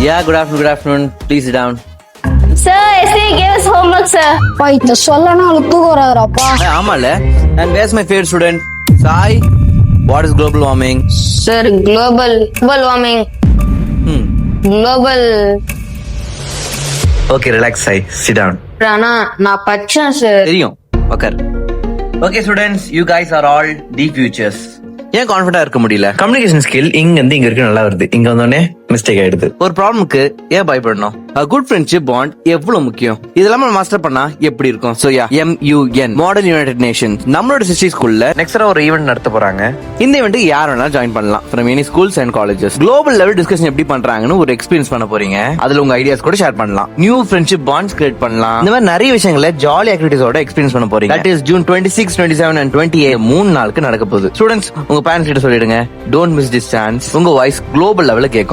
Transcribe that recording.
Yeah, good afternoon. Please sit down. Sir, yesterday gave us homework, sir. இத சொல்லனா தூக்கம் வராதுப்பா. ஆமால. And where's my favorite student? Sai. What is global warming? Sir, global warming. Global. Okay, relax, Sai. Sit down. Rana, நான் பச்சேன் sir. தெரியும். Okay, students, you guys are all the futures. ஏன் கான்ஃபிடண்டா இருக்க முடியல? Communication skill இங்க இருந்து இங்க இருக்கு நல்லா வருது, இங்க வந்தோடனே மிஸ்டேக் ஆயிடுது. ஒரு ப்ராப்ளம்க்கு ஏன் பயப்படணும்? A good friendship bond எவ்வளவு முக்கியம்? இதெல்லாம் நம்ம மாஸ்டர் பண்ணா எப்படி இருக்கும்? So yeah, MUN Model United Nations நம்மளோட சிஸ்டி ஸ்கூல்ல நெக்ஸ்ட் ஒரு ஈவென்ட் நடத்த போறாங்க. இந்த ஈவென்ட் யார் வேணாலும் ஜாயின் பண்ணலாம். From any schools and colleges. Global level discussion எப்படி பண்றாங்கன்னு ஒரு எக்ஸ்பீரியன்ஸ் பண்ண போறீங்க. அதுல உங்க ஐடியாஸ் கூட ஷேர் பண்ணலாம். நியூ ஃப்ரெண்ட்ஷிப் பாண்ட்ஸ் கிரியேட் பண்ணலாம். இந்த மாதிரி நிறைய விஷயங்களை ஜாலி ஆக்டிவிட்டிஸோட எக்ஸ்பீரியன்ஸ் பண்ண போறீங்க. தட் இஸ் June 26, 27 and 28 3 நாளுக்கு நடக்க போகுது. ஸ்டூடெண்ட்ஸ் உங்க பேரண்ட்ஸ் கிட்ட சொல்லிடுங்க, டோன்ட் மிஸ் திஸ் சான்ஸ். உங்க வாய்ஸ் குளோபல் லெவல்ல கேட்கும்.